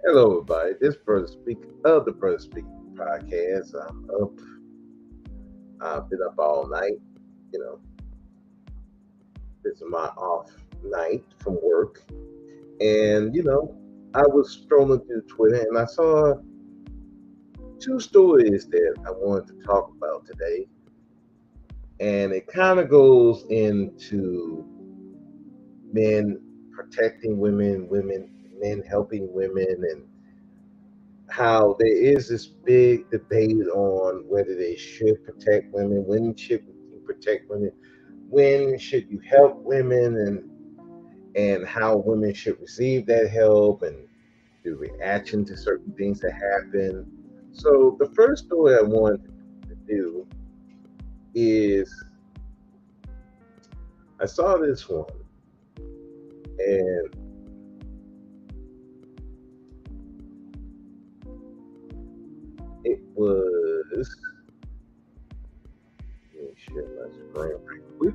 Hello, everybody. This Brother Speak of the Brother Speak podcast. I'm up. I've been up all night. You know, this is my off night from work, and I was strolling through Twitter and I saw two stories that I wanted to talk about today, and it kind of goes into men protecting women, men helping women, and how there is this big debate on whether they should protect women, when should you protect women, when should you help women, and how women should receive that help and the reaction to certain things that happen. So the first story I wanted to do is I saw this one and it was let me share my screen right quick.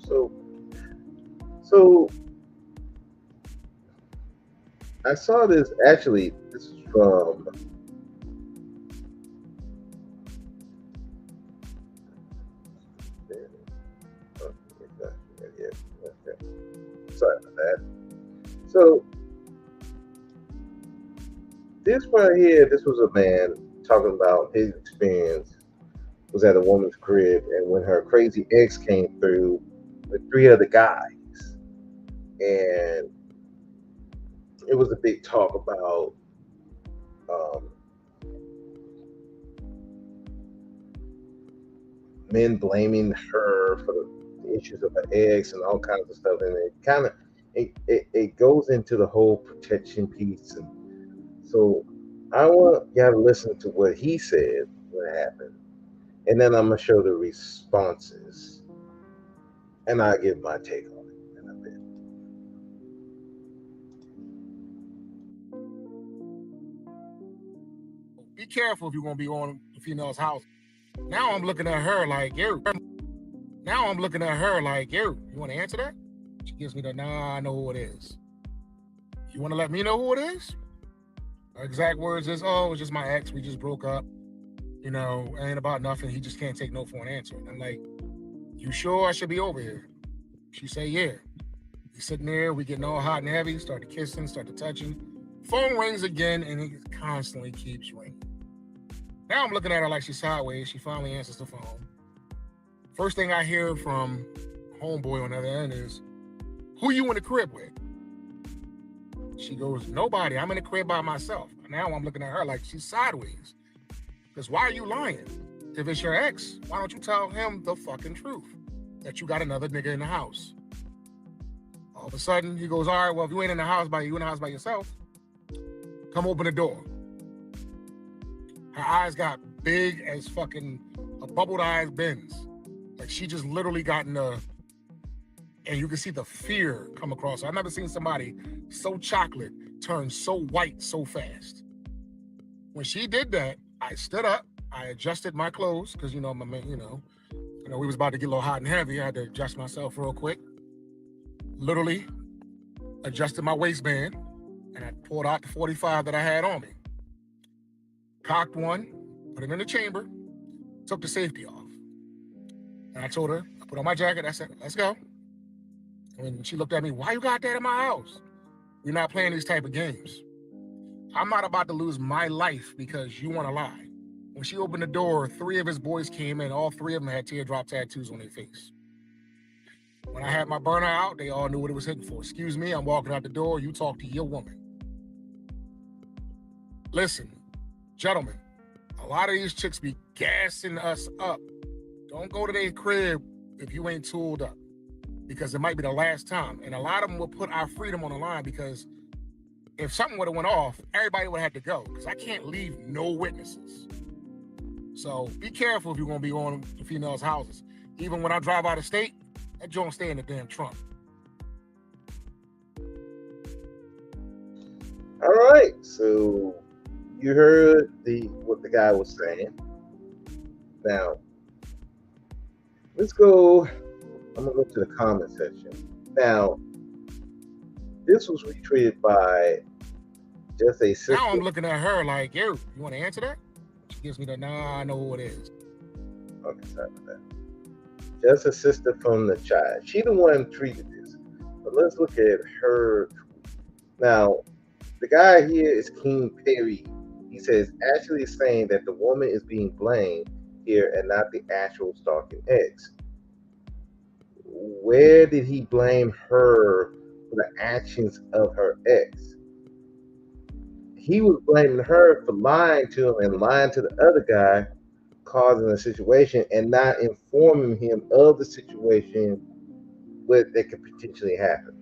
So so I saw this actually. This is from. Oh, yeah, okay. Sorry about that. So this right here, this was a man talking about his experience was at a woman's crib, and when her crazy ex came through with three other guys, and it was a big talk about um, men blaming her for the issues of her ex and all kinds of stuff, and it goes into the whole protection piece, and so I want y'all to listen to what he said what happened, and then I'm gonna show the responses, and I'll give my take on it in a bit. Be careful if you're gonna be on the female's house. Now I'm looking at her like you. Now I'm looking at her like you. You want to answer that? She gives me the nah. I know who it is. You want to let me know who it is? Her exact words is, "Oh, it's just my ex. We just broke up. Ain't about nothing. He just can't take no for an answer." And I'm like, "You sure I should be over here?" She say, "Yeah." We sitting there. We getting all hot and heavy. Start to kissing. Start to touching. Phone rings again, and it constantly keeps ringing. Now I'm looking at her like she's sideways. She finally answers the phone. First thing I hear from homeboy on the other end is, "Who you in the crib with?" She goes, "Nobody. I'm in the crib by myself." Now I'm looking at her like she's sideways. Because why are you lying? If it's your ex, why don't you tell him the fucking truth? That you got another nigga in the house. All of a sudden, he goes, "All right, well, if you ain't in the house by yourself, come open the door." Her eyes got big as fucking a bubbled eyes Benz. Like she just literally got in the, and you can see the fear come across her. I've never seen somebody so chocolate turn so white so fast. When she did that, I stood up, I adjusted my clothes, because my man, we was about to get a little hot and heavy. I had to adjust myself real quick. Literally adjusted my waistband, and I pulled out the 45 that I had on me. Cocked one, put it in the chamber, took the safety off. And I told her, I put on my jacket, I said, "Let's go." And she looked at me, "Why you got that in my house? We're not playing these type of games. I'm not about to lose my life because you want to lie." When she opened the door, three of his boys came in. All three of them had teardrop tattoos on their face. When I had my burner out, they all knew what it was hitting for. "Excuse me, I'm walking out the door. You talk to your woman." Listen, gentlemen, a lot of these chicks be gassing us up. Don't go to their crib if you ain't tooled up, because it might be the last time. And a lot of them will put our freedom on the line, because if something would have went off, everybody would have had to go, because I can't leave no witnesses. So be careful if you're going to be on the females' houses. Even when I drive out of state, that joint stay in the damn trunk. All right, so You heard what the guy was saying. Now let's go. I'm gonna go to the comment section. Now this was retweeted by just a sister. Now I'm looking at her like, yo, you want to answer that? She gives me the nah, I know who it is. Okay, sorry about that. Just a sister from the chat. She the one tweeted this. But let's look at her. Now, the guy here is King Perry. He says, actually saying that the woman is being blamed here and not the actual stalking ex. Where did he blame her for the actions of her ex? He was blaming her for lying to him and lying to the other guy, causing a situation and not informing him of the situation that could potentially happen.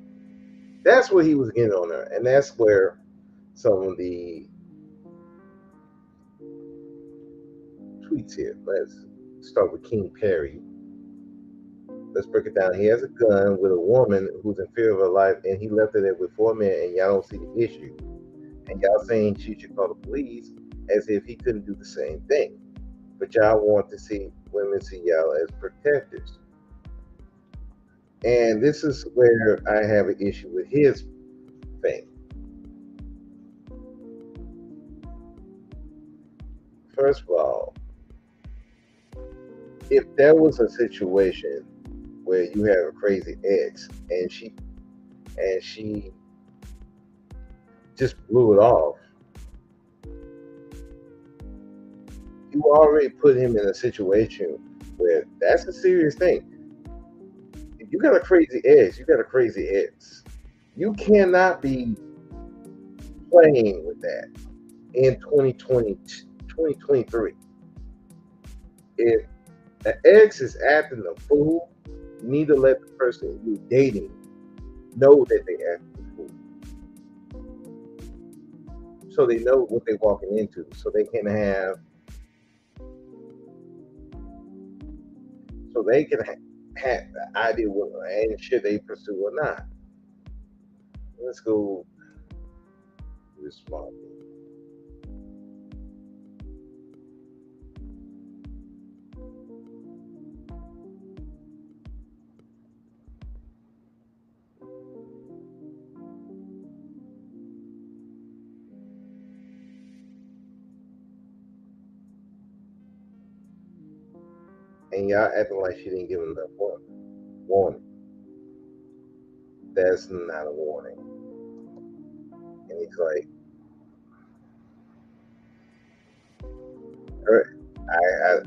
That's what he was getting on her, and that's where some of the tweets here. Let's start with King Perry. Let's break it down. He has a gun with a woman who's in fear of her life, and he left her there with 4 men, and y'all don't see the issue. And y'all saying she should call the police as if he couldn't do the same thing. But y'all want to see women see y'all as protectors. And this is where I have an issue with his thing. First of all, if there was a situation where you have a crazy ex and she just blew it off, you already put him in a situation where that's a serious thing. If you got a crazy ex, you got a crazy ex. You cannot be playing with that in 2020, 2023. If an ex is acting a fool, you need to let the person you're dating know that they acting a fool, so they know what they're walking into, so they can have the idea what and should they pursue or not. Let's go respond. And y'all acting like she didn't give him enough warning. That's not a warning. And he's like, I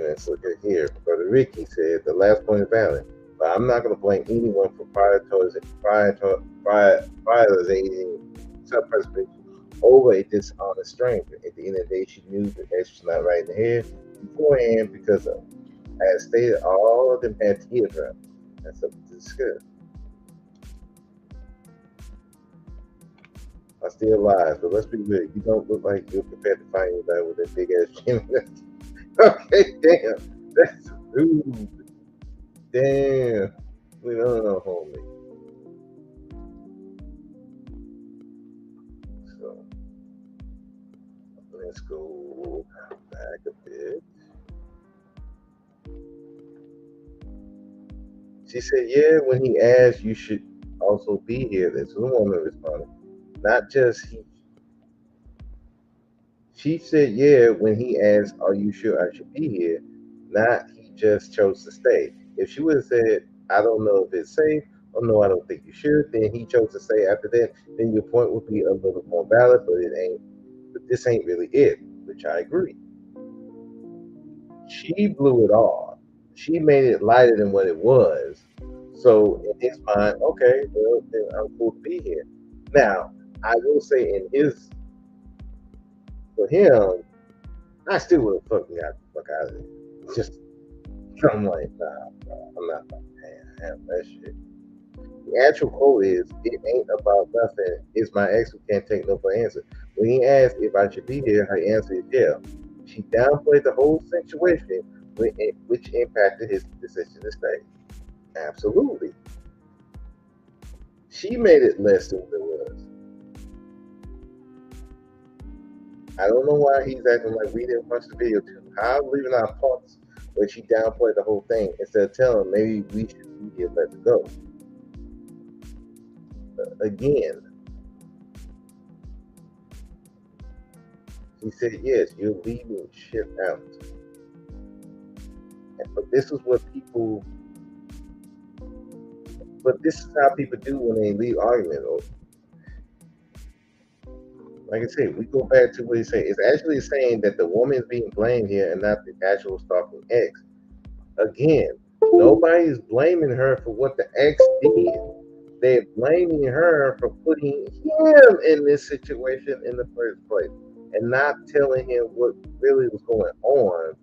let's look at here. Brother Ricky said the last point is valid, but I'm not going to blame anyone for prioritizing self-preservation over a dishonest stranger. At the end of the day, she knew the ex was not right in the head beforehand because of, as stated, all of them had tears her. That's something to discuss. I still lies, but let's be real. You don't look like you're prepared to fight anybody with a big ass chin. Okay, damn. That's rude. Damn. We don't know, homie. So, let's go back a bit. She said, yeah, when he asked, you should also be here. That's the woman responded. Not just he. She said, yeah, when he asked, are you sure I should be here? Not he just chose to stay. If she would have said, I don't know if it's safe, or no, I don't think you should, then he chose to stay after that, then your point would be a little more valid, but it ain't, but this ain't really it, which I agree. She blew it off. She made it lighter than what it was. So in his mind, okay, well, then I'm cool to be here. Now, I will say for him, I still would have fucking got the fuck out of it. Just I'm like, nah, bro, I'm not about to have that shit. The actual quote is, "It ain't about nothing. It's my ex who can't take no for an answer." When he asked if I should be here, her answer is yeah. She downplayed the whole situation, which impacted his decision to stay. Absolutely, she made it less than what it was. I don't know why he's acting like we didn't watch the video too. I'm leaving our parts when she downplayed the whole thing instead of telling him maybe we should be here, let's go. Again, he said, yes, you're leaving shit out. But this is what people, but this is how people do when they leave argument. Or, like I said, we go back to what he said. It's actually saying that the woman is being blamed here and not the actual stalking ex. Again, nobody's blaming her for what the ex did. They're blaming her for putting him in this situation in the first place and not telling him what really was going on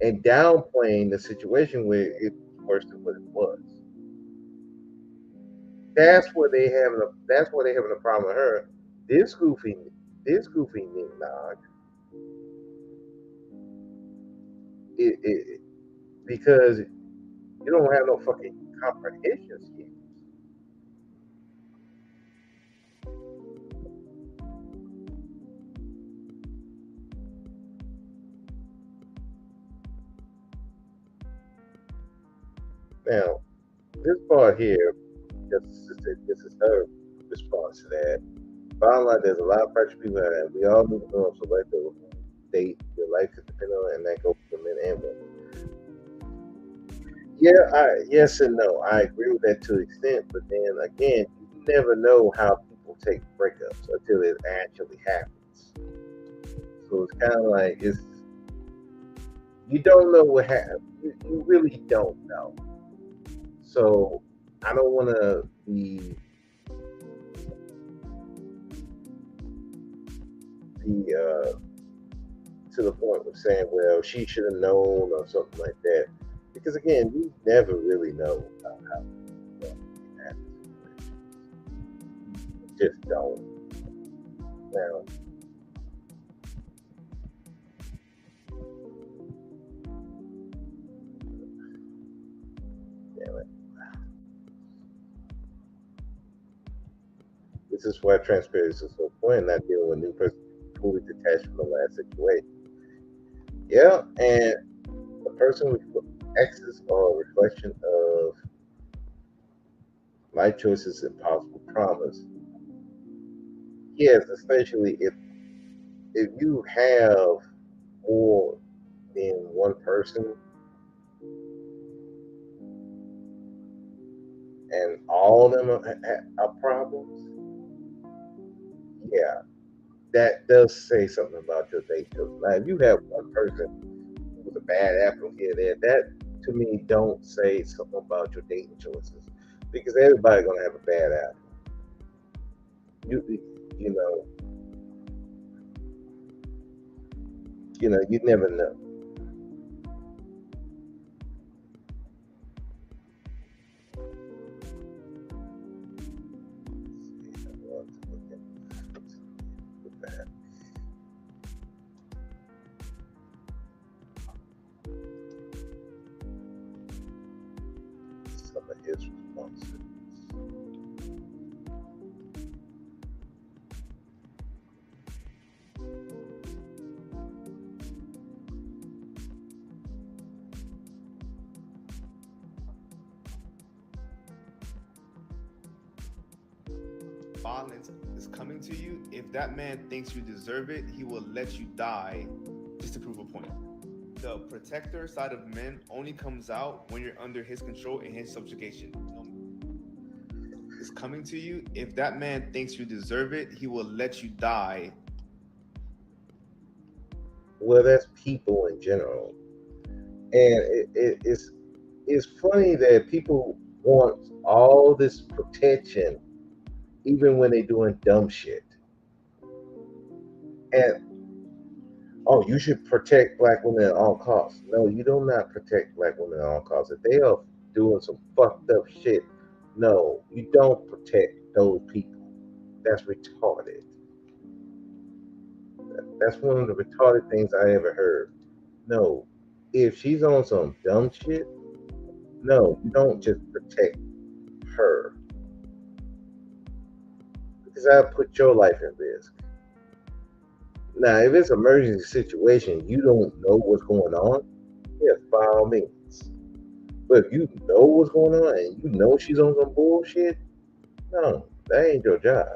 and downplaying the situation where it was worse than what it was. That's where they having a problem with her. This goofy this goofy Nog, it because you don't have no fucking comprehension skills. Now, this part here, this is her response to that. Bottom line, there's a lot of pressure people have, and we all need to know select the date your life is dependent on, and that goes for men and women. Yeah, yes and no. I agree with that to an extent, but then again, you never know how people take breakups until it actually happens. So it's kind of like it's you don't know what happened. You really don't know. So I don't want to be to the point of saying, well, she should have known or something like that, because again, you never really know how it happens. You just don't. Now, damn it. This is why transparency is so important. Not dealing with a new person fully detached from the last situation. Yeah, and the person with exes are a reflection of life choices and possible traumas. Yes, especially if you have more than one person and all of them are problems, yeah, that does say something about your date choices. Now, if you have one person who's a bad apple here, there, that to me don't say something about your dating choices because everybody's gonna have a bad apple. You you know you never know. Some of his responses. Violence is coming to you. If that man thinks you deserve it, he will let you die just to prove a point. The protector side of men only comes out when you're under his control and his subjugation. Is coming to you. If that man thinks you deserve it, he will let you die. Well, that's people in general, and it's funny that people want all this protection even when they're doing dumb shit. And oh, you should protect black women at all costs. No, you do not protect black women at all costs. If they are doing some fucked up shit, no, you don't protect those people. That's retarded. That's one of the retarded things I ever heard. No, if she's on some dumb shit, no, you don't just protect her because that put your life in risk. Now, if it's an emergency situation, you don't know what's going on. Yes, by all means. But if you know what's going on and you know she's on some bullshit, no, that ain't your job.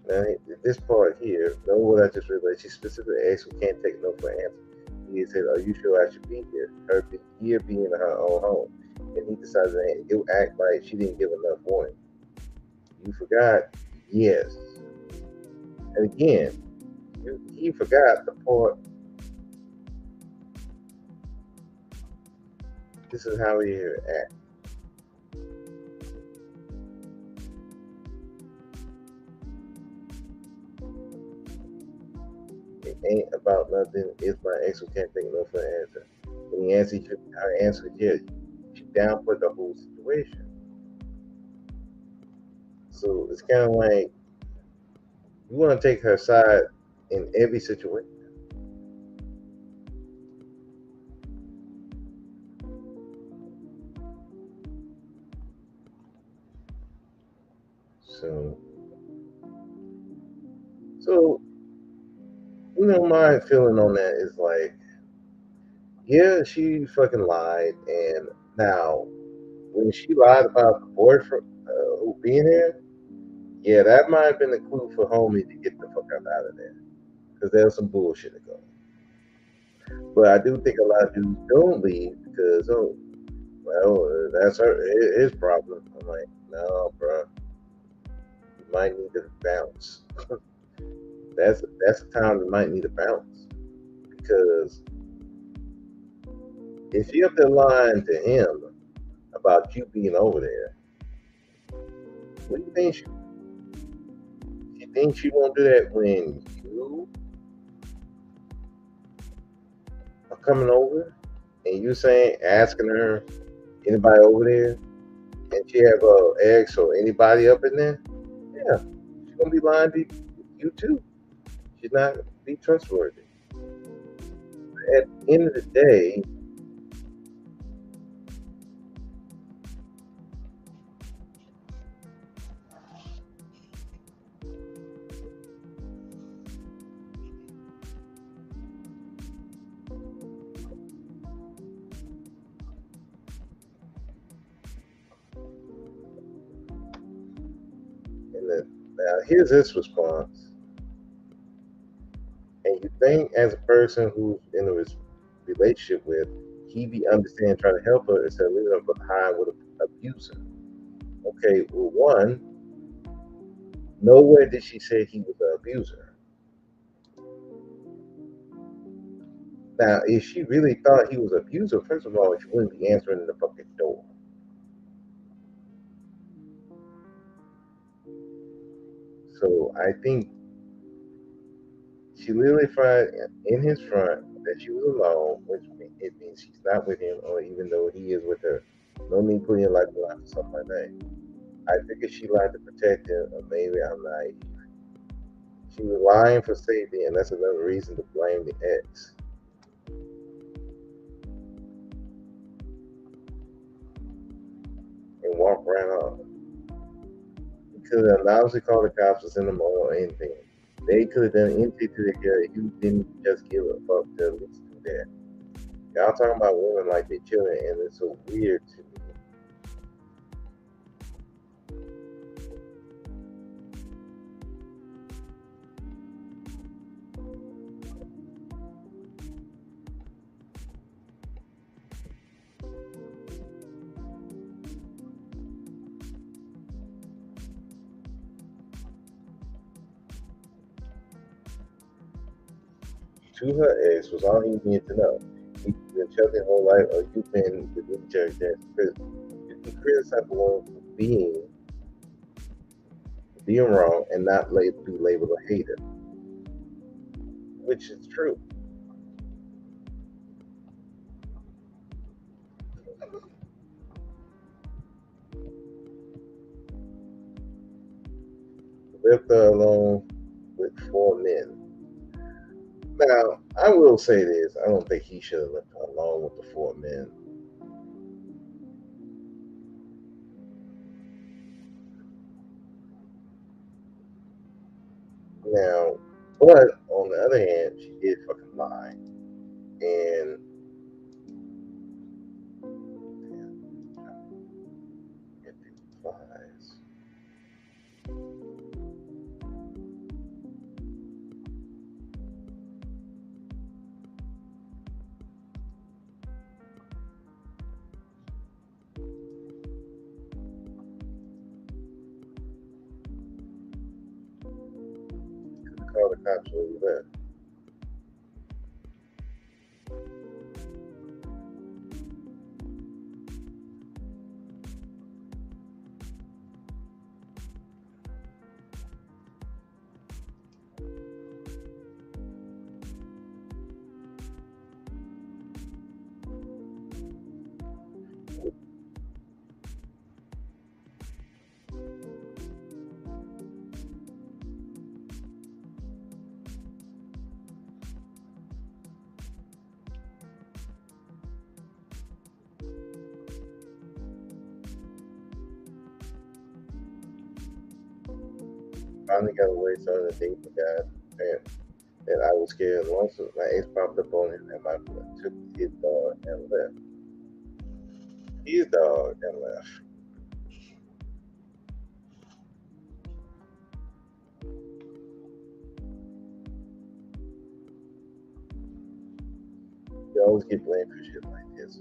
Now, this part here, know what I just realized. She specifically asked who can't take no for an answer. He said, "Are you sure I should be here?" Her here being in her own home, and he decided that you act like she didn't give enough warning. You forgot, yes. And again, he forgot the part. This is how he act. It ain't about nothing. It's my ex who can't take no for an answer. When he answered, her answer is yes. She downplayed the whole situation. So it's kind of like you want to take her side in every situation. So, so my feeling on that is like, yeah, she fucking lied, and now when she lied about the boyfriend who being there, yeah, that might have been a clue for homie to get the fuck out of there because there's some bullshit to go. But I do think a lot of dudes don't leave because that's his problem. I'm like, no, bro, you might need to bounce. That's the time you might need to bounce because if you're up there lying to him about you being over there, what do you think she thinks she won't do that when you are coming over and you saying asking her anybody over there and she have a ex or anybody up in there? Yeah, she's gonna be lying to you too. She's not gonna be trustworthy. At the end of the day, now here's his response. And you think as a person who's in a relationship with, he be understanding, trying to help her instead of leaving her behind with an abuser. Okay, well, one, nowhere did she say he was an abuser. Now, if she really thought he was an abuser, first of all, she wouldn't be answering the fucking door. So I think she literally found in his front that she was alone, which it means she's not with him, or even though he is with her. No need putting your life on the line for something like that. I figured she lied to protect him, or maybe I'm naive. She was lying for safety, and that's another reason to blame the ex. And walk right off. He could have obviously called the cops or sent them on or anything. They could have done anything to the girl. You didn't just give a fuck to at least do that. Y'all talking about women like they children, and it's so weird to me. To her ex was all he needed to know. You've been chucking your whole life, or you've been the new judge that you can criticize a woman for being being wrong and not be labeled a hater, which is true. Left her alone with four men. Now, I will say this: I don't think he should have left her alone with the four men. Now, but on the other hand, she did fucking lie, and it implies. Call the cops when you left. Finally got away started a date with guy, and I was scared. Once my ex popped up on him, and my took his dog and left. His dog and left. You always get blamed for shit like this.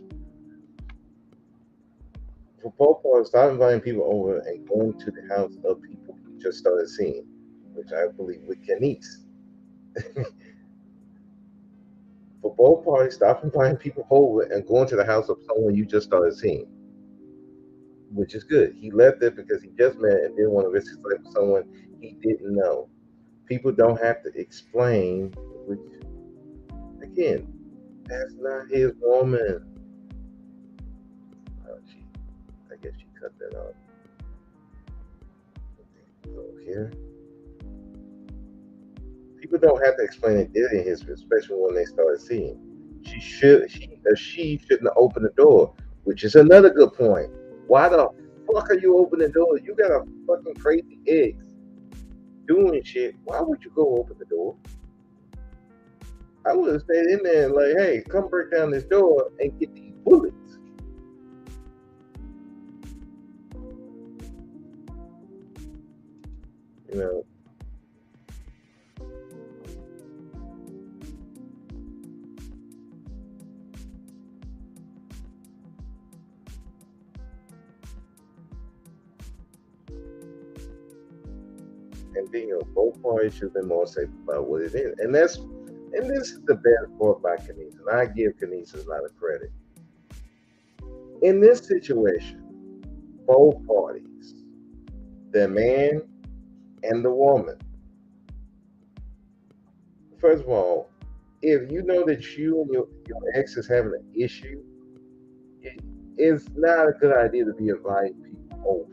For both parties, stop inviting people over and going to the house of people you just started seeing, which I believe with Kenise. For both parties, stop inviting people over and going to the house of someone you just started seeing, which is good. He left it because he just met and didn't want to risk his life with someone he didn't know. People don't have to explain, which, again, that's not his woman. Oh, I guess she cut that off. Go here. People don't have to explain it did in history, especially when they started seeing. She shouldn't have opened the door, which is another good point. Why the fuck are you opening the door? You got a fucking crazy ex doing shit. Why would you go open the door? I would have stayed in there and like, hey, come break down this door and get these bullets. You know. And then, both parties should have been more safe about what it is. And this is the best part by Kenise, and I give Kenise a lot of credit. In this situation, both parties, the man and the woman, first of all, if you know that you and your ex is having an issue, it's not a good idea to be inviting people over.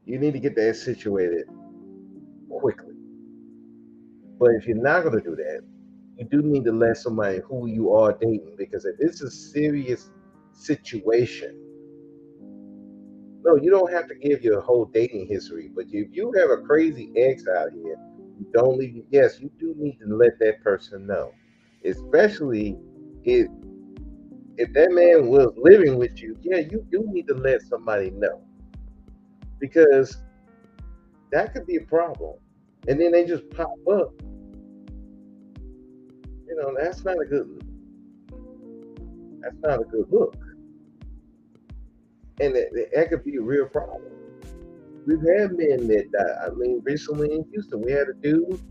You need to get that situated quickly. But if you're not going to do that, you do need to let somebody who you are dating, because if it's a serious situation, no, you don't have to give your whole dating history. But if you have a crazy ex out here, you don't leave. Yes, you do need to let that person know, especially if that man was living with you. Yeah, you do need to let somebody know, because that could be a problem. And then they just pop up. That's not a good. That's not a good look, and that could be a real problem. We've had men that died. I mean, recently in Houston, we had a dude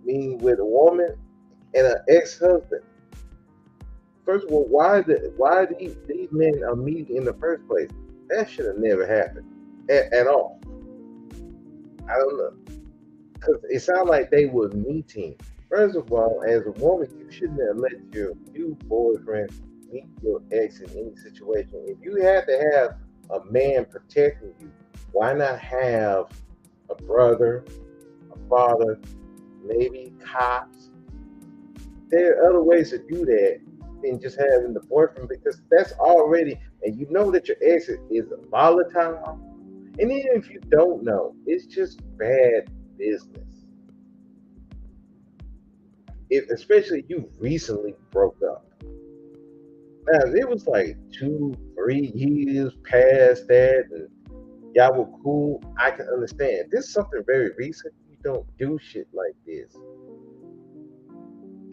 meeting with a woman and an ex-husband. First of all, why these men are meeting in the first place? That should have never happened. at all. I don't know. Because it sounded like they were meeting. First of all, as a woman, you shouldn't have let your new boyfriend meet your ex in any situation. If you had to have a man protecting you, why not have a brother, a father, maybe cops? There are other ways to do that than just having the boyfriend because that's already, and you know that your ex is volatile. And even if you don't know, it's just bad business. Especially you recently broke up. Now, it was like 2, 3 years past that, and y'all were cool. I can understand. This is something very recent. You don't do shit like this.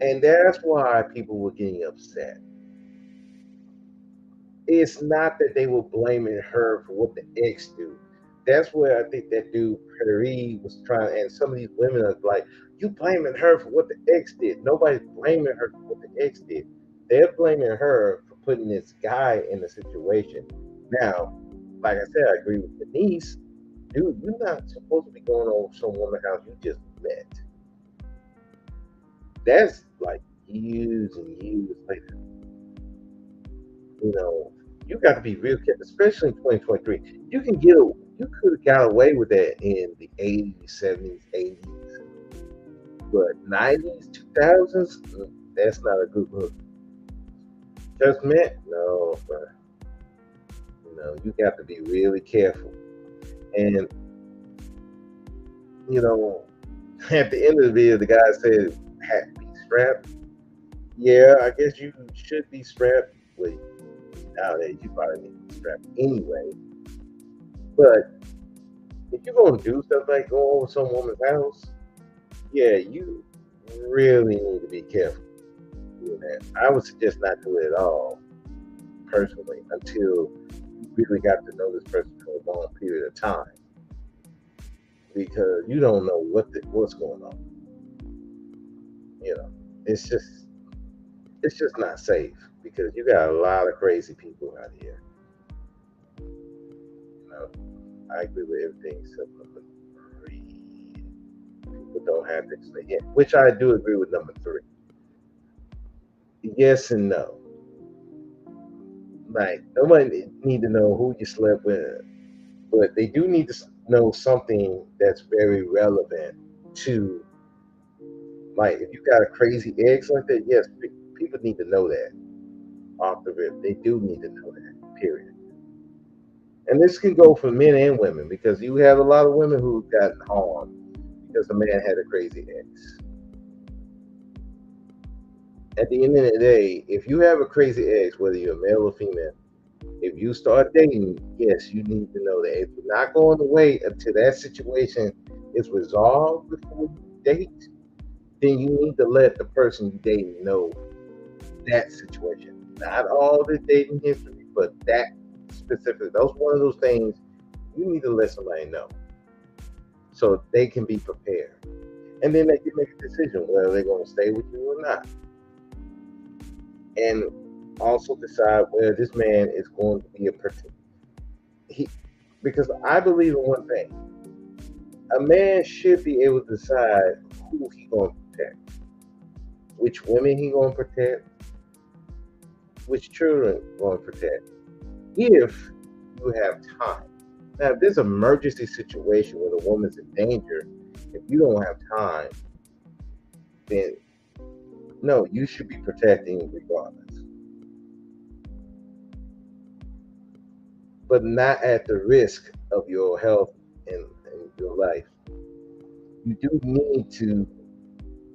And that's why people were getting upset. It's not that they were blaming her for what the ex do. That's where I think that dude Perry was trying, and some of these women are like, "You blaming her for what the ex did?" Nobody's blaming her for what the ex did. They're blaming her for putting this guy in the situation. Now, like I said, I agree with Denise. Dude, you're not supposed to be going over some woman's house you just met. That's like years and years later. You know, you got to be real careful, especially in 2023. You could have got away with that in the 80s, 70s, 80s, but 90s, 2000s, that's not a good look. Judgment, no, bro. You know, you got to be really careful. And you know, at the end of the video, the guy said, "Be strapped." Yeah, I guess you should be strapped. Well, nowadays you probably need to be strapped anyway. But if you're gonna do stuff like go over some woman's house, yeah, you really need to be careful doing that. I would suggest not do it at all, personally, until you really got to know this person for a long period of time, because you don't know what's going on. You know, it's just it's just not safe because you got a lot of crazy people out here. You know, I agree with everything except number three. People don't have to explain, yeah, which I do agree with number three. Yes and no. Like nobody need to know who you slept with, but they do need to know something that's very relevant to, like, if you got a crazy ex like that. Yes, people need to know that off the rip. They do need to know that. Period. And this can go for men and women because you have a lot of women who've gotten harmed because the man had a crazy ex. At the end of the day, if you have a crazy ex, whether you're male or female, if you start dating, yes, you need to know that. If you're not going to wait until that situation is resolved before you date, then you need to let the person you dating know that situation. Not all the dating history, but that specific. Those one of those things you need to let somebody know so they can be prepared, and then they can make a decision whether they're going to stay with you or not, and also decide whether this man is going to be a person. He, because I believe in one thing: a man should be able to decide who he going to protect, which women he going to protect, which children going to protect, if you have time. Now, if there's an emergency situation where the woman's in danger, if you don't have time, then no, you should be protecting regardless, but not at the risk of your health and your life. You do need to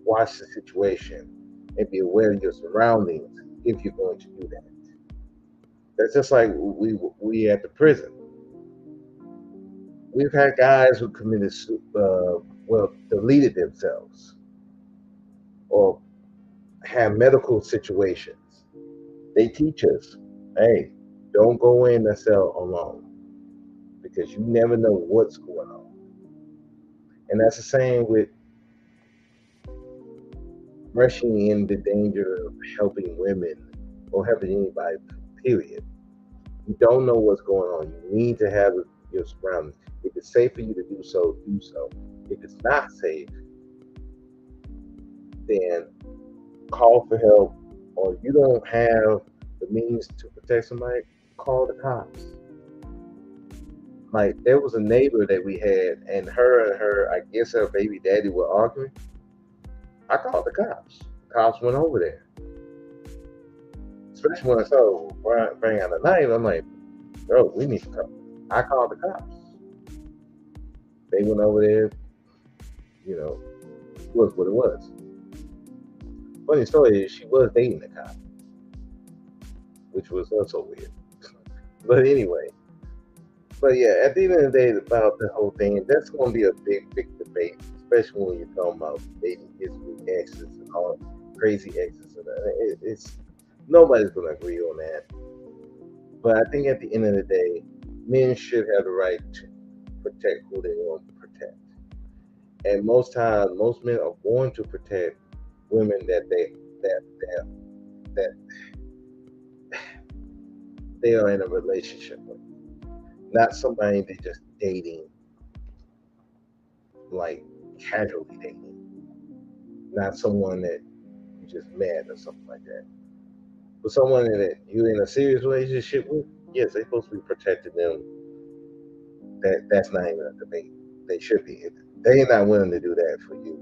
watch the situation and be aware of your surroundings if you're going to do that. That's just like we at the prison. We've had guys who committed, well, deleted themselves or have medical situations. They teach us, hey, don't go in the cell alone because you never know what's going on. And that's the same with rushing in the danger of helping women or helping anybody, period. You don't know what's going on. You need to have your surroundings. If it's safe for you to do so, do so. If it's not safe, then call for help, or you don't have the means to protect somebody, call the cops. Like there was a neighbor that we had, and her, I guess her baby daddy were arguing. I called the cops. Cops went over there. Especially when I saw bring out a knife, I'm like, bro, we need to come. I called the cops. They went over there. You know, was what it was. Funny story is she was dating the cop, which was also weird. But anyway, but yeah, at the end of the day, about the whole thing, that's going to be a big debate, especially when you're talking about dating history, exes, and all crazy exes. And it's nobody's going to agree on that. But I think at the end of the day, men should have the right to protect who they want to protect. And most times, most men are going to protect women that they are in a relationship with, not somebody they're just dating, like casually dating, not someone that you just met or something like that. But someone that you're in a serious relationship with, yes, they're supposed to be protecting them. That's not even a debate. They should be. If they're not willing to do that for you,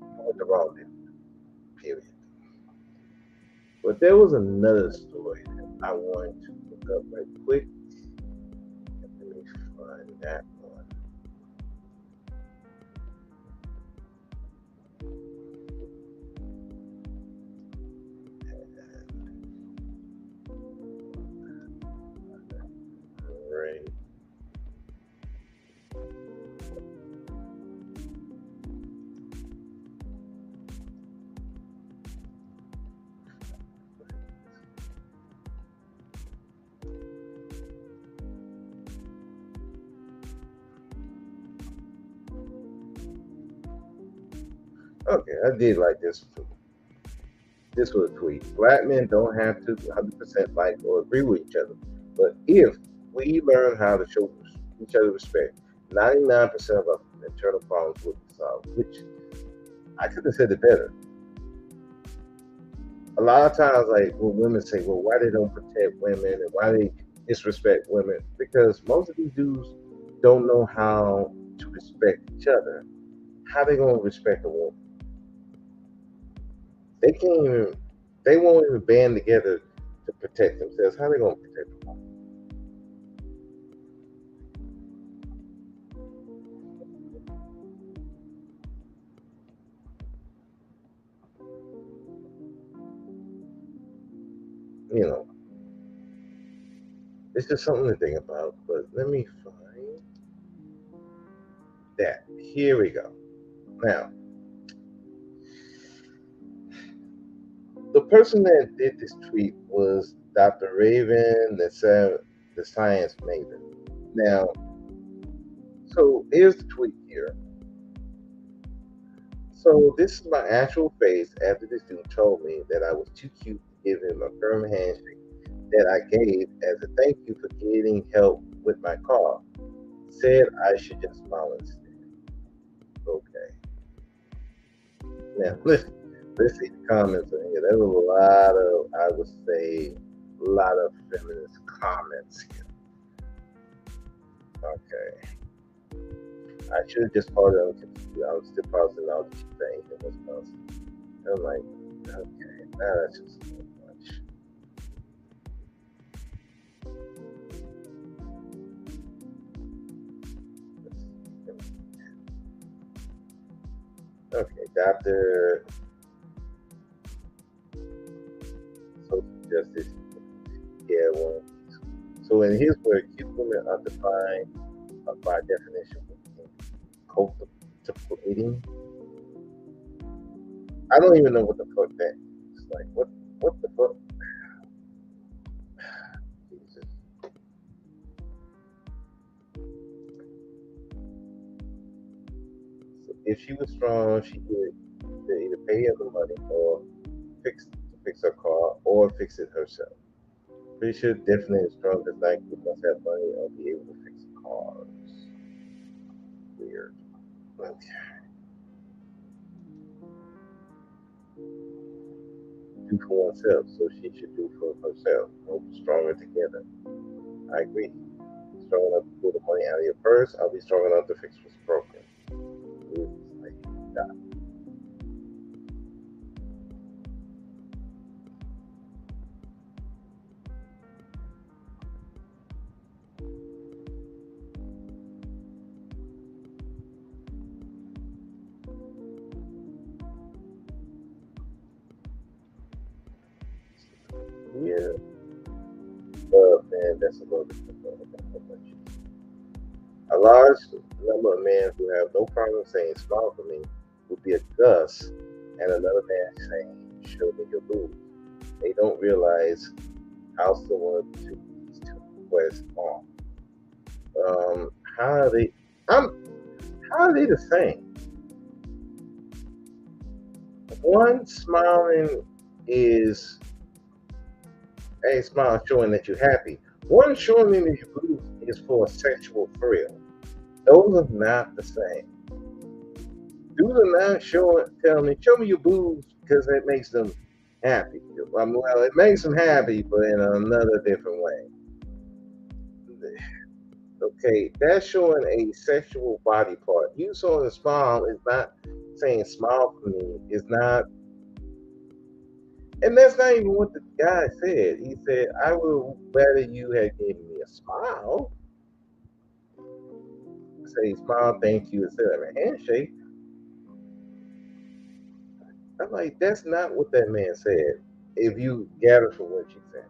you're with the wrong dude. Period. But there was another story that I wanted to look up right quick. Let me find that one. Right. Okay, I did like this too. This was a tweet. Black men don't have to 100% like or agree with each other, but if we learn how to show each other respect, 99% of our internal problems would be solved. Which I could have said it better. A lot of times, like when women say, "Well, why they don't protect women and why they disrespect women?" Because most of these dudes don't know how to respect each other. How they gonna respect a woman? They can't even. They won't even band together to protect themselves. How they gonna protect them? You know, it's just something to think about. But let me find that. Here we go. Now, the person that did this tweet was Dr. Raven, the science maven. Now, so here's the tweet here. So this is my actual face after this dude told me that I was too cute to give him a firm handshake that I gave as a thank you for getting help with my car. Said I should just smile instead. Okay. Now let's see the comments in here. There was a lot of, I would say, a lot of feminist comments here. Okay. I should have just called it on computer. I was still pausing all the things that was pausing. I'm like, okay, now that's just too much. Okay, Dr. Social Justice. Yeah, well, so in his word, cute women are defined by definition cultivating. I don't even know what the fuck that is. Like, what the fuck? Jesus. So if she was strong, she could either pay her the money or fix her car or fix it herself. Pretty sure definitely is strong because like you must have money or be able to fix it. cars. Weird. Okay. Do for oneself, so she should do for herself. Both stronger together. I agree. Strong enough to pull the money out of your purse. I'll be strong enough to fix what's broken. It's like, yeah, love, man, that's a little different. A large number of men who have no problem saying smile for me would be a Gus, and another man saying, show me your boobs. They don't realize how similar to these two requests are. How are they? I'm. How are they the same? One smiling is a smile showing that you're happy. One showing me that your boobs is for a sexual thrill. Those are not the same. Dudes are not showing, telling me, show me your boobs because it makes them happy. Well, it makes them happy, but in another different way. Okay, that's showing a sexual body part. You showing a smile is not saying smile for me. It's not, and that's not even what the guy said. He said, I would rather you had given me a smile. Say smile, thank you, instead of a handshake. I'm like, that's not what that man said. If you gather from what you said.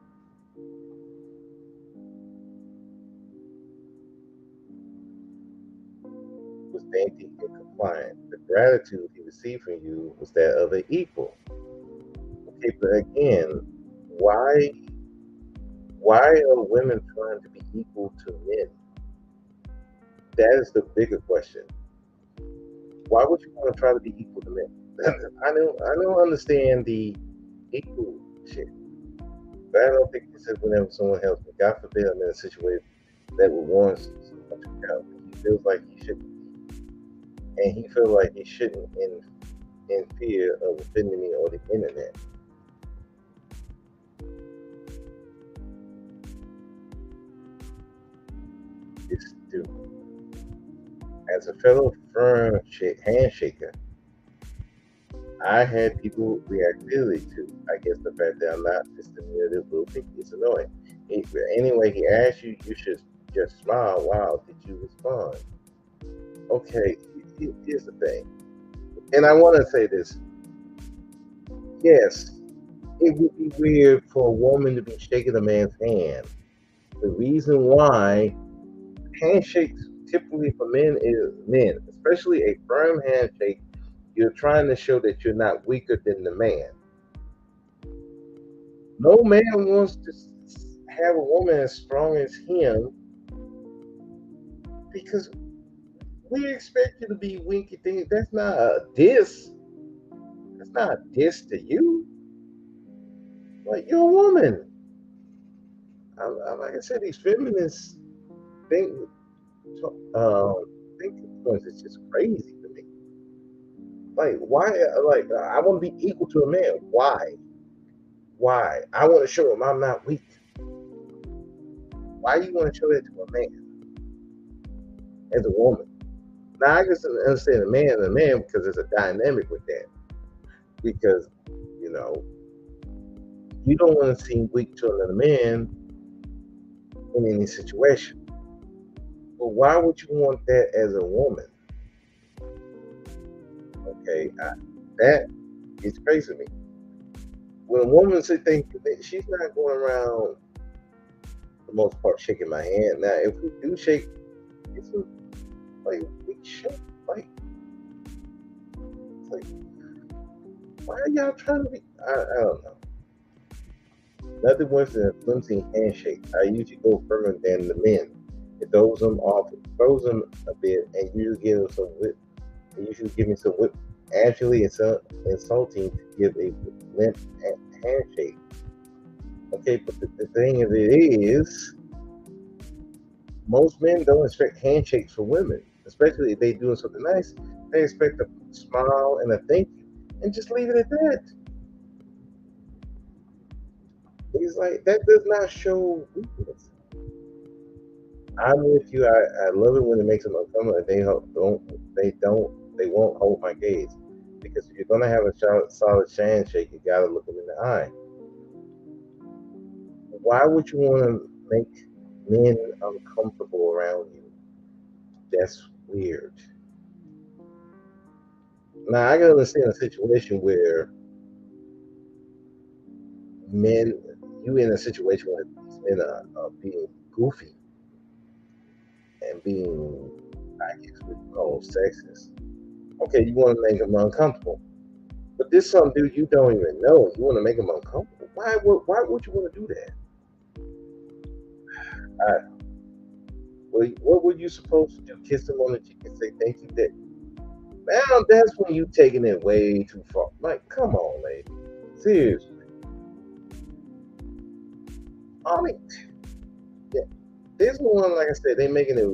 Was dainty and compliant. The gratitude he received from you was that of an equal. Okay, but again, why are women trying to be equal to men? That is the bigger question. Why would you want to try to be equal to men? I don't understand the equal shit. But I don't think this is whenever someone helps me. God forbid I'm in a situation that would warrant so much help. He feels like he shouldn't, and he feels like he shouldn't in fear of offending me on the internet. It's stupid. As a fellow firm handshaker, I had people react really to. I guess the fact that I'm not just diminutive will think it's annoying. Anyway, he asked you, you should just smile. Wow, did you respond? Okay, here's the thing. And I want to say this. Yes, it would be weird for a woman to be shaking a man's hand. The reason why handshakes typically for men is men, especially a firm handshake, you're trying to show that you're not weaker than the man. No man wants to have a woman as strong as him because we expect you to be winky things. That's not a diss. That's not a diss to you. Like you're a woman. Like I said, these feminists think think is just crazy to me. Like why? Like I want to be equal to a man. Why? Why? I want to show him I'm not weak. Why do you want to show that to a man as a woman? Now I can understand a man because there's a dynamic with that. Because you know you don't want to seem weak to another man in any situation. But why would you want that as a woman? Okay, that is crazy to me. When a woman thinks she's not going around for the most part shaking my hand. Now, if we do shake, it's like we shake like why are y'all trying to be? I don't know. Nothing worse than a flimsy handshake. I usually go firmer than the men. It throws them a bit, and usually give them some whip. They usually give me some whip. Actually, it's insulting to give a limp handshake. Okay, but the thing of it is, Most men don't expect handshakes from women, especially if they doing something nice. They expect a smile and a thank you, and just leave it at that. He's like, that does not show weakness. I'm with you. I love it when it makes them uncomfortable. And they won't hold my gaze because if you're gonna have a solid handshake, you gotta look them in the eye. Why would you want to make men uncomfortable around you? That's weird. Now I can understand a situation where men, you in a situation where these men are being goofy and being, I guess we call sexist. Okay, you want to make them uncomfortable, but this some dude you don't even know. You want to make them uncomfortable. Why would you want to do that? What were you supposed to do? Kiss them on the cheek and say thank you? That now that's when you taking it way too far. Like, come on, lady. Seriously. I mean, yeah, this one, like I said, they making it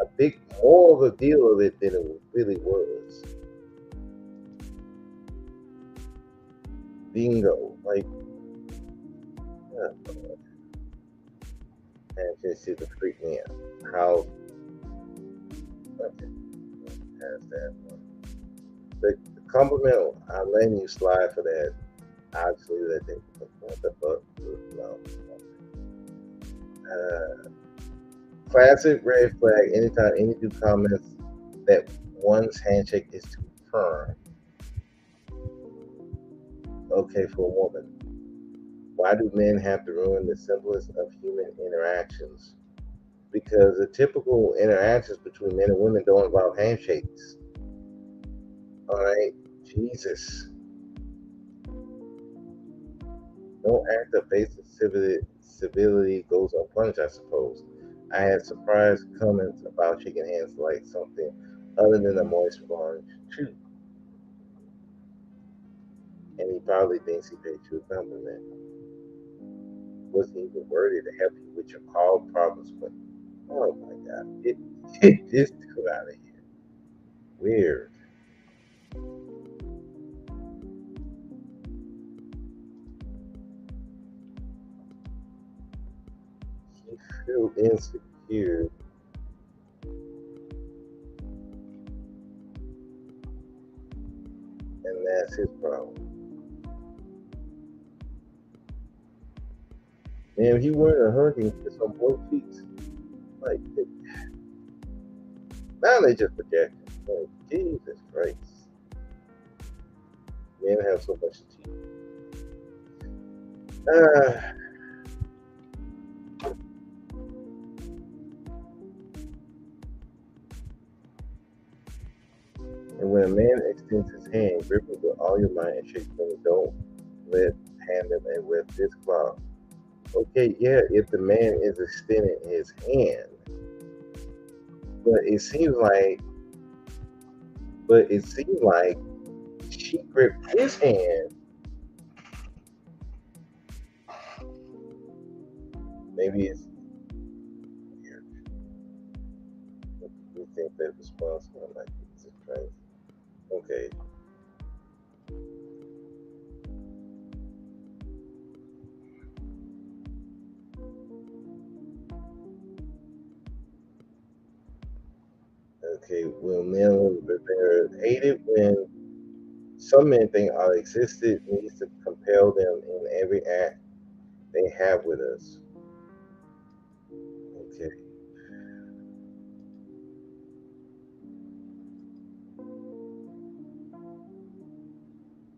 a big more of a deal of it than it really was. Bingo. Like, uh, and just shit to freak me out. How okay, past that one. The compliment, I'm letting you slide for that. Obviously, that they what the fuck? No. Uh, Classic red flag. Anytime any dude comments that one's handshake is too firm. Okay, for a woman. Why do men have to ruin the simplest of human interactions? Because the typical interactions between men and women don't involve handshakes. All right, Jesus, no act of basic civility goes unpunished. I suppose. I had surprised comments about shaking hands like something other than a moist orange chew, and he probably thinks he paid you a compliment. Wasn't even worthy to help you with your car problems, but oh my god, get this dude out of here. Weird. He feel insecure, and that's his problem. Man, if he wearing a hurricane kiss on both cheeks, like now they just project. Like, Jesus Christ, men have so much teeth. Ah, and when a man extends his hand, grip it with all your might and shake things. Don't let hand him and with this claw. Okay, yeah, if the man is extending his hand, but it seems like, but it seems like she gripped his hand. Maybe it's weird. We think that responsible, like Jesus Christ. Okay, okay. Will men prepare hate it when some men think our existence needs to compel them in every act they have with us. Okay,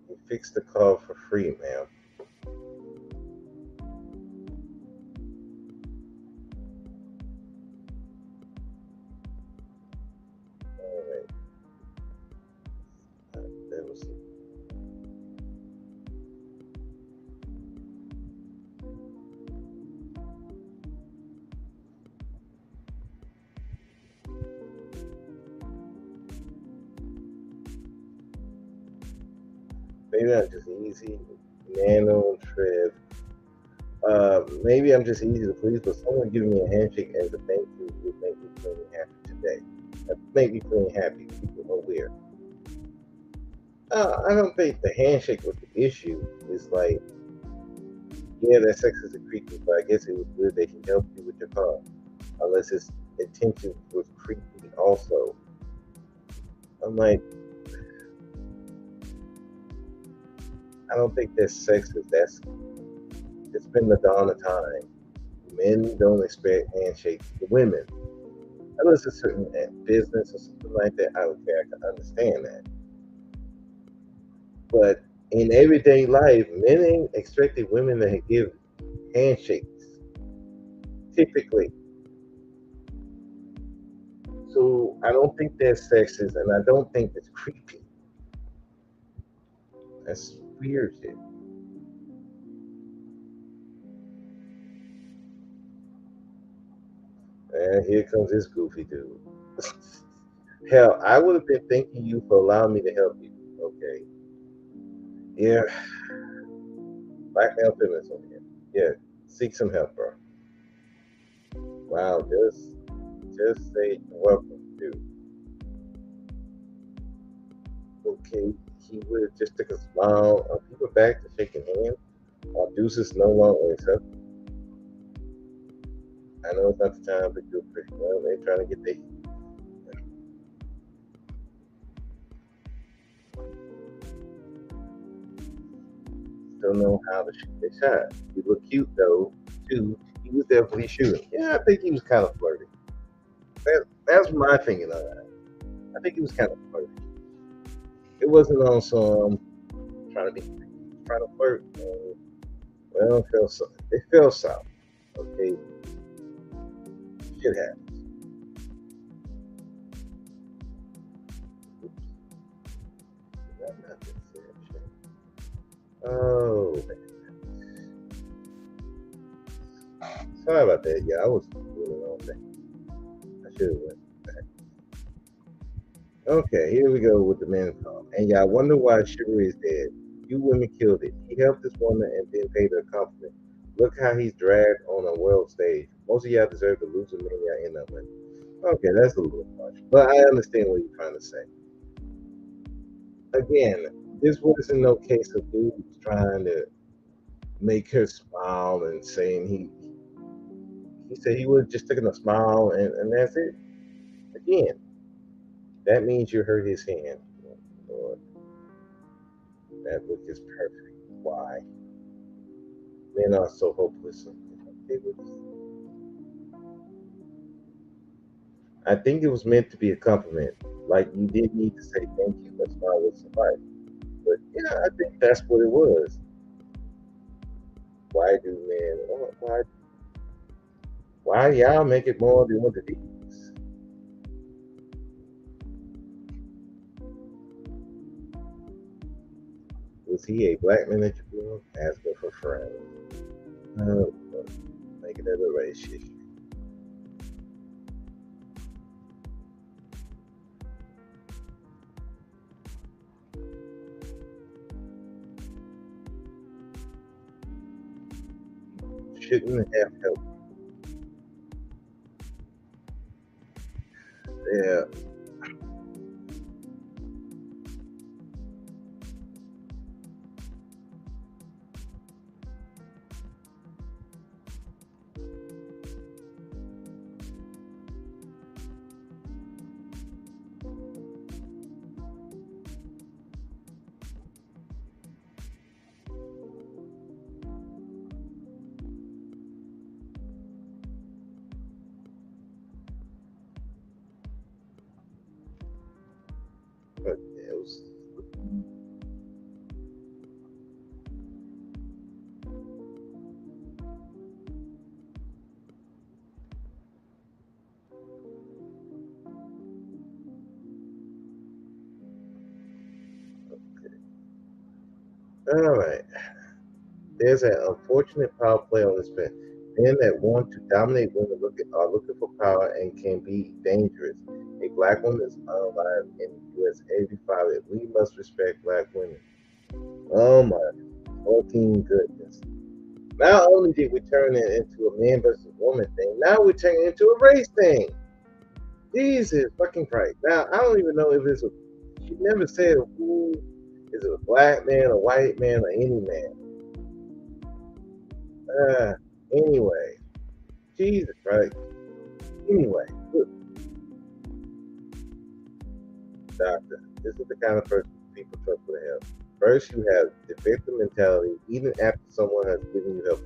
you fix the car for free, ma'am. All right, that was maybe not just easy nano trip. Maybe I'm just easy to please, but someone giving me a handshake as a thank you would make me feeling happy today. That make me feeling happy. People are weird. I don't think the handshake was the issue. It's like, yeah, that sex is a creepy, but I guess it was good they can help you with your car. Unless his intention was creepy also. I'm like, I don't think that's sexist. It's been the dawn of time. Men don't expect handshakes. The women, unless it's certain business or something like that, okay, I can understand that. But in everyday life, men ain't expecting women to give handshakes typically. So I don't think that's sexist, and I don't think that's creepy. That's weird shit. And here comes this goofy dude. Hell, I would have been thanking you for allowing me to help you. Okay. Yeah, black male feminist over here. Yeah, seek some help, bro. Wow, just say welcome to. Okay, he would have just took a smile. Are people back to shaking hands? Are deuces no longer accepted? I know it's not the time, but you're pretty well. They're trying to get their still know how to shoot their shot. He looked cute though, too. He was definitely shooting. Yeah, I think he was kind of flirty. That's my opinion on that. I think he was kind of flirty. It wasn't on some trying to be trying to flirt. Well, it fell south. Okay, shit happens. Oops, nothing said. Oh, sorry about that. Yeah, I was doing the wrong thing. I should have went back. Okay, here we go with the man call. And yeah, I wonder why Chivalry is dead. You women killed it. He helped this woman and then paid her a compliment. Look how he's dragged on a world stage. Most of y'all deserve to lose a man y'all end up with. Okay, that's a little harsh. But I understand what you're trying to say. Again, this wasn't no case of dudes trying to make her smile and saying he said he would have just taken a smile and that's it. Again, that means you hurt his hand. Lord, that look is perfect. Why? Men are so hopeless. I think it was meant to be a compliment. Like you didn't need to say thank you, but smile with somebody. But yeah, I think that's what it was. Why do men? Why y'all make it more than what it is? Was he a black man that you grew up asking for friends? Oh, making it a race issue. Shouldn't have helped. Yeah, but it was all right. There's an unfortunate power play on this bench. Men that want to dominate women are looking for power and can be dangerous. A black woman is unalive in the U.S. every 5 years. We must respect black women. Oh my fucking goodness. Not only did we turn it into a man versus woman thing, now we're turning it into a race thing. Jesus fucking Christ. Now, I don't even know if it's a. She never said who is it a black man, a white man, or any man. Uh, anyway. Jesus Christ. Anyway, look, doctor, this is the kind of person people trust with help. First, you have the victim mentality, even after someone has given you help.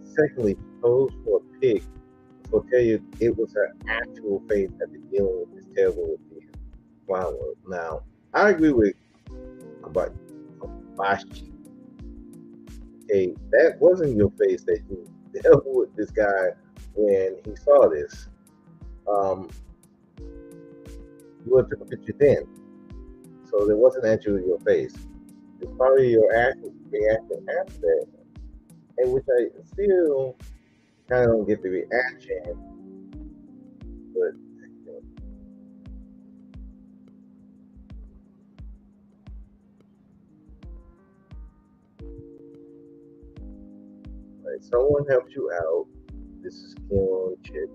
Secondly, she posed for a pig will tell you it was her actual face after dealing with this terrible clown world. Now, I agree with about Bashi. Okay, that wasn't your face that you dealt with this guy when he saw this. Um, you would have took a picture then, so there wasn't actually your face. It's probably your actual reaction after that, and which I still kind of don't get the reaction, but like someone helps you out. This is Kim Chick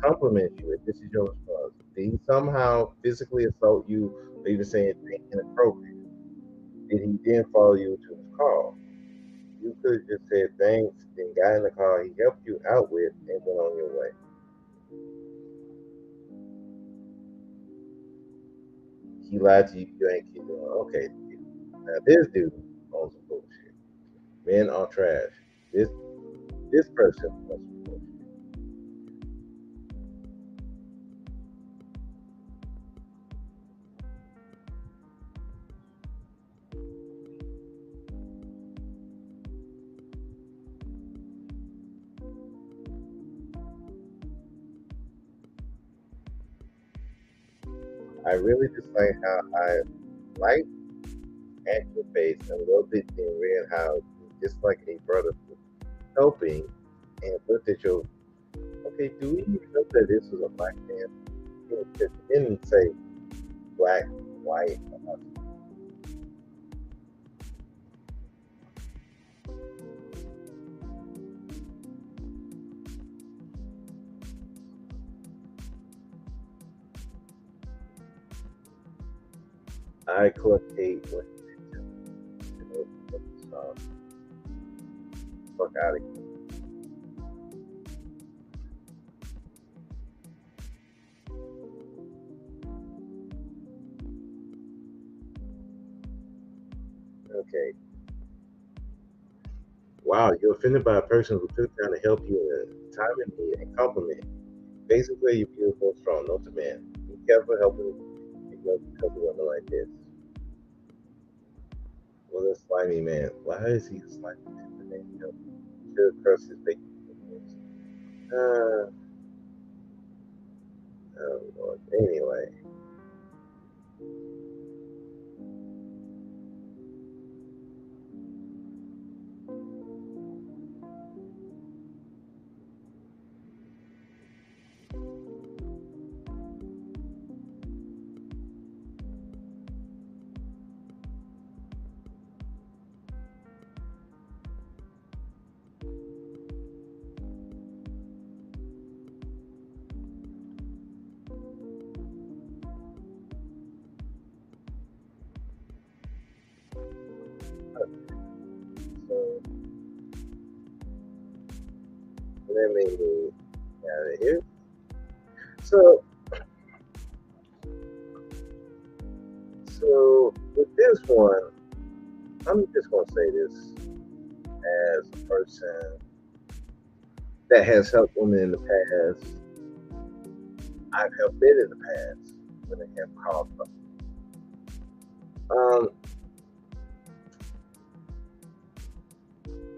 compliment you if this is your response. Did he somehow physically assault you or even say anything inappropriate? Did he then follow you to his car? You could have just said thanks, then got in the car he helped you out with and went on your way. He lied to you, you ain't keep going. Okay. Now this dude on some bullshit. Men are trash. This this person was some bullshit. I really dislike how I like at your face and loved it in read how you just like a brother helping and looked at your okay, do we even know that this was a black man? It didn't say black, white. I collect hate when you know, fuck out of here. Okay. Wow, you're offended by a person who took time to help you in a time of need and compliment. Basically, you're beautiful and strong. No demand. Be careful helping because of women like this. Well, this slimy man. Why is he a slimy man? The name help. Should curse his big. Uh, oh Lord. Anyway, so let me move out of here. So, so with this one, I'm just gonna say this as a person that has helped women in the past. I've helped men in the past when they have called. Um,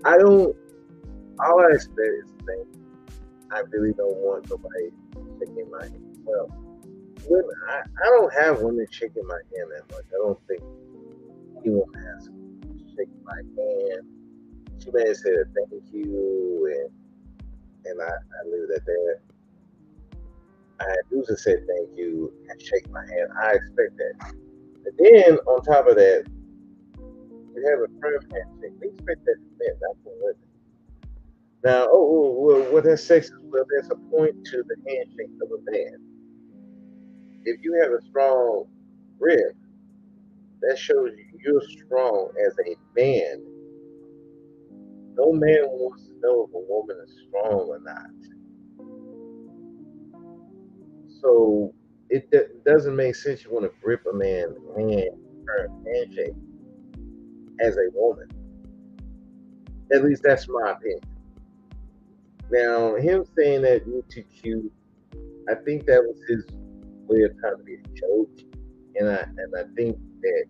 I don't. All I expect is the thing. I really don't want nobody shaking my hand. Well, women. I don't have women shaking my hand that much. I don't think anyone has shaking my hand. She may have said a thank you, and I leave it at that. I usually say thank you and shake my hand. I expect that. And then on top of that, you have a firm handshake. We expect that from men, not from women. Now, well, what that sex is, well, there's a point to the handshake of a man. If you have a strong grip, that shows you're strong as a man. No man wants to know if a woman is strong or not. So doesn't make sense you want to grip a man's hand, her handshake as a woman. At least that's my opinion. Now, him saying that you're too cute, I think that was his way of trying to be a joke, and I think that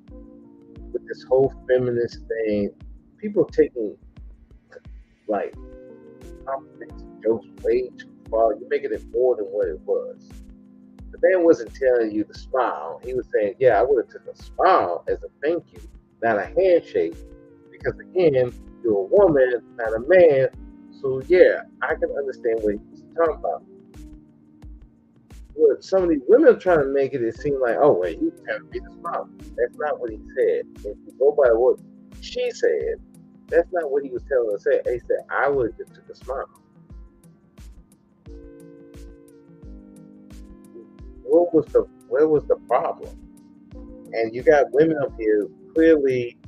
with this whole feminist thing, people taking like compliments and jokes way too far. You're making it more than what it was. The man wasn't telling you to smile. He was saying, "Yeah, I would have took a smile as a thank you, not a handshake, because again, you're a woman, not a man. So yeah, I can understand what he's talking about." What some of these women are trying to make it seem like, "Oh, wait, you telling me to smile." That's not what he said. If you go by what she said, that's not what he was telling her to say. He said, "I would have just took a smile." Where was the problem? And you got women up here, clearly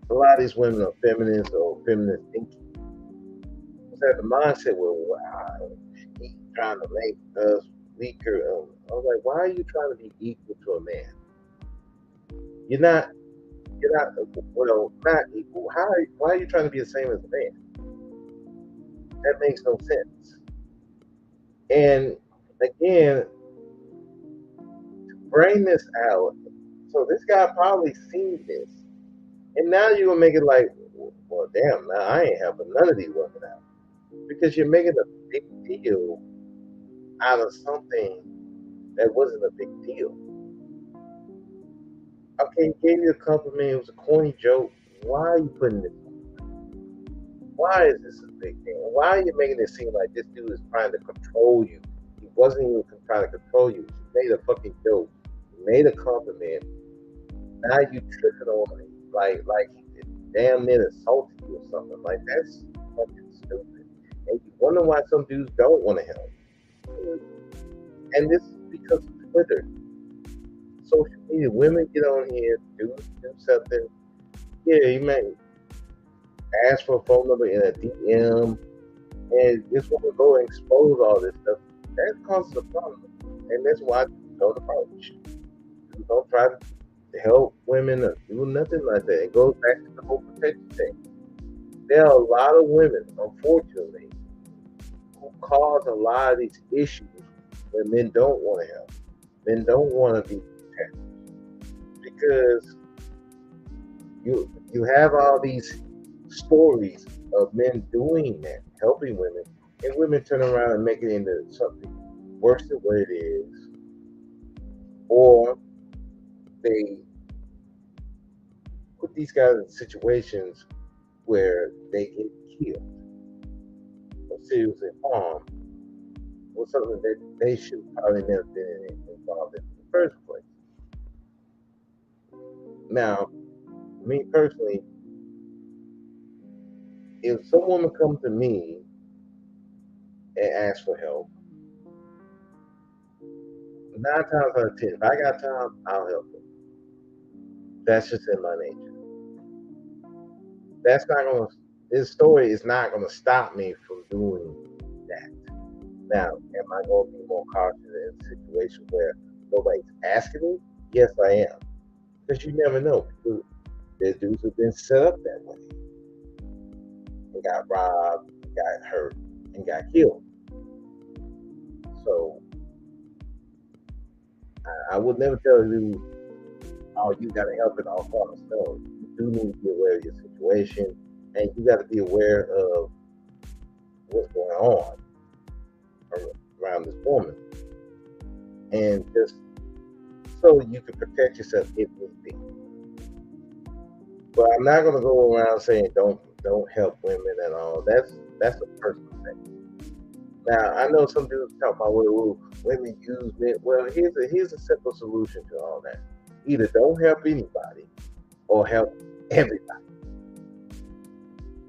a lot of these women are feminists or feminist thinking. Have the mindset where, wow, he's trying to make us weaker. I was like, why are you trying to be equal to a man? You're not. You're not. Well, not equal. Why are you trying to be the same as a man? That makes no sense. And again, bring this out. So this guy probably seen this, and now you're gonna make it like, well, damn, now I ain't helping none of these women out because you're making a big deal out of something that wasn't a big deal. Okay, he gave you a compliment. It was a corny joke. Why are you putting this? Why is this a big thing? Why are you making it seem like this dude is trying to control you? He wasn't even trying to control you. He made a fucking joke. He made a compliment. Now you tripping on it like he damn near assaulted you or something. Like that's fucking stupid. And you wonder why some dudes don't want to help. And this is because of Twitter, social media. Women get on here, do something. Yeah, you may ask for a phone number in a DM, and this woman go and expose all this stuff. That causes a problem, and that's why I don't approach. You don't try to help women or do nothing like that. It goes back to the whole protection thing. There are a lot of women, unfortunately, who cause a lot of these issues where men don't want to help. Men don't want to be protected because you have all these stories of men doing that, helping women, and women turn around and make it into something worse than what it is, or they put these guys in situations where they get killed or seriously harmed or something that they should probably never been involved in the first place. Now, me personally, if some woman comes to me and asks for help, 9 times out of 10, if I got time, I'll help them. That's just in my nature. That's not gonna. This story is not gonna stop me from doing that. Now, am I gonna be more cautious in a situation where nobody's asking me? Yes, I am, because you never know. There's dudes who've been set up that way and got robbed, got hurt, and got killed. So I would never tell you, "Oh, you got to help at all costs." No, you do need to be aware of your situation, and you got to be aware of what's going on around this woman, and just so you can protect yourself if need be. But I'm not going to go around saying don't help women and all. That's a personal thing. Now I know some dudes talk about women use men. Well, here's a simple solution to all that. Either don't help anybody or help everybody.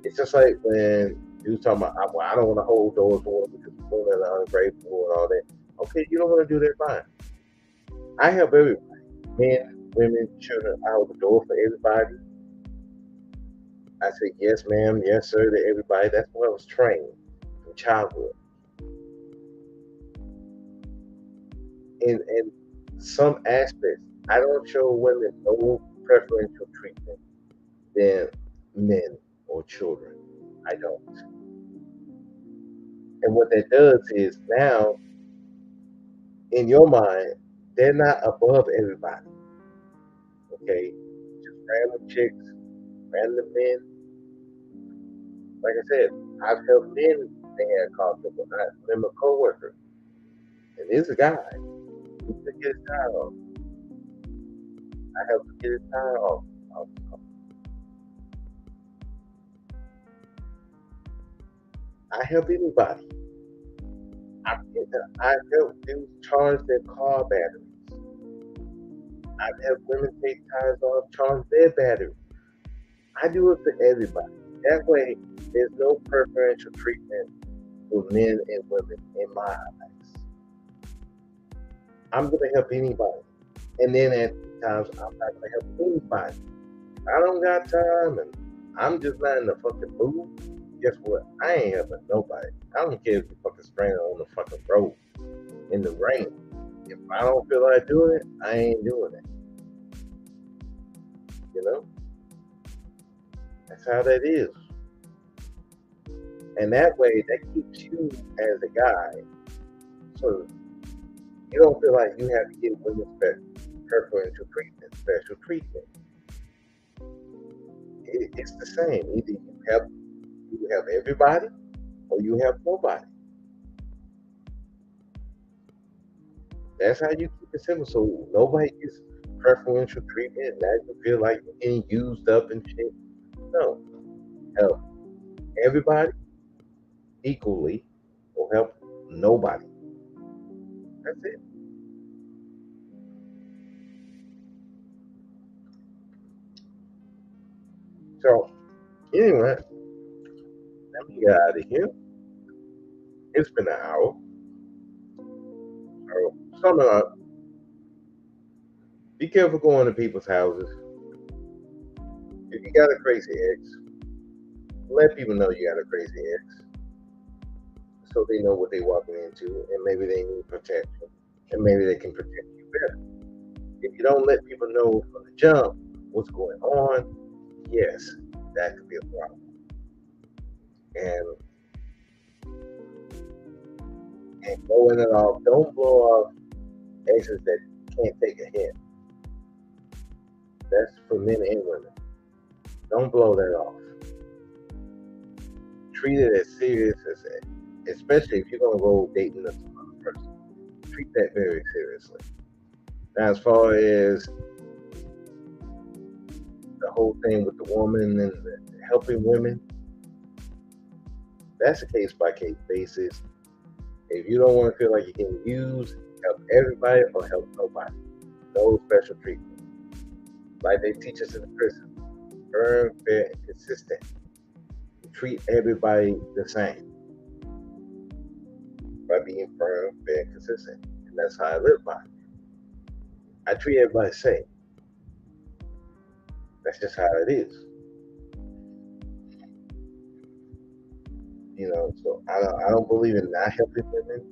It's just like when You was talking about, well, I don't want to hold doors for women because women are ungrateful and all that. Okay, you don't want to do that, fine. I help everybody, men, women, children. I hold the door for everybody. I say yes, ma'am, yes, sir, to everybody. That's what I was trained from childhood. In some aspects, I don't show women no preferential treatment than men or children. I don't. And what that does is now, in your mind, they're not above everybody. Okay, just random chicks, random men. Like I said, I've helped men they had conflict. I remember a coworker, and this is a guy. He couldn't get his tire off. I helped him get his tire off. I help anybody. I, I help dudes charge their car batteries. I've helped women take tires off, charge their batteries. I do it for everybody. That way, there's no preferential treatment for men and women in my eyes. I'm gonna help anybody, and then at times I'm not gonna help anybody. I don't got time, and I'm just not in the fucking mood. Guess what? I ain't helping nobody. I don't care if you fucking stranded on the fucking road in the rain. If I don't feel like doing it, I ain't doing it. You know? That's how that is. And that way, that keeps you as a guy. So you don't feel like you have to give women preferential treatment, special treatment. It's the same. Either you have everybody or you have nobody. That's how you keep it simple. So nobody gets preferential treatment. Now you feel like you're getting used up and shit. No. Help everybody equally or help nobody. That's it. So anyway, let me get out of here. It's been an hour. So summing up, be careful going to people's houses. If you got a crazy ex, let people know you got a crazy ex so they know what they're walking into and maybe they need protection and maybe they can protect you better. If you don't let people know from the jump what's going on, yes, that could be a problem. And blowing it off, don't blow off exes that can't take a hit. That's for men and women. Don't blow that off. Treat it as serious as it, especially if you're gonna go dating another person. Treat that very seriously. Now, as far as the whole thing with the woman and helping women, that's a case by case basis. If you don't want to feel like you're getting used, help everybody or help nobody. No special treatment. Like they teach us in the prison. Firm, fair, and consistent. Treat everybody the same by being firm, fair, and consistent. And that's how I live by. I treat everybody the same. That's just how it is. You know, so I don't believe in not helping women,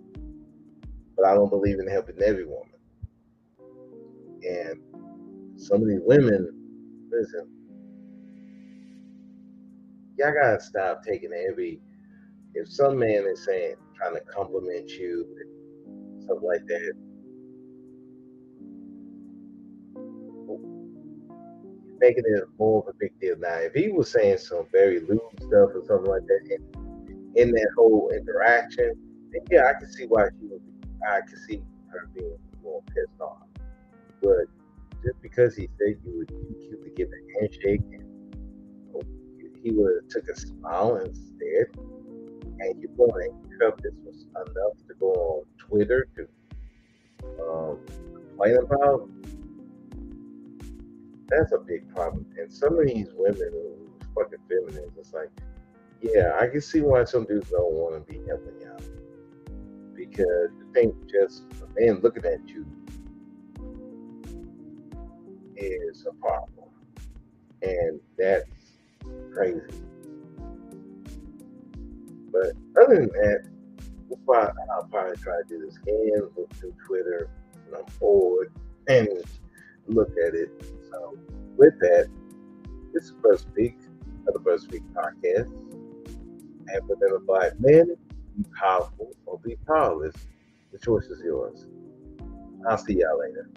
but I don't believe in helping every woman. And some of these women, listen, y'all gotta stop taking every. If some man is saying trying to compliment you, stuff like that, making it more of a big deal. Now, if he was saying some very lewd stuff or something like that in that whole interaction, then yeah, I can see why she would. I can see her being more pissed off. But just because he said you would cute to give a handshake, and he would have took a smile instead, and you're going to accept this was enough to go on Twitter to complain about. That's a big problem. And some of these women who fucking feminists, it's like Yeah, I can see why some dudes don't want to be helping you out because you think just a man looking at you is a problem, and that's crazy. But other than that, I'll probably try to do this again. Look through Twitter when I'm bored and look at it. So with that, this is Brother Speak of the Brother Speak podcast. And within a black man, be powerful or be powerless. The choice is yours. I'll see y'all later.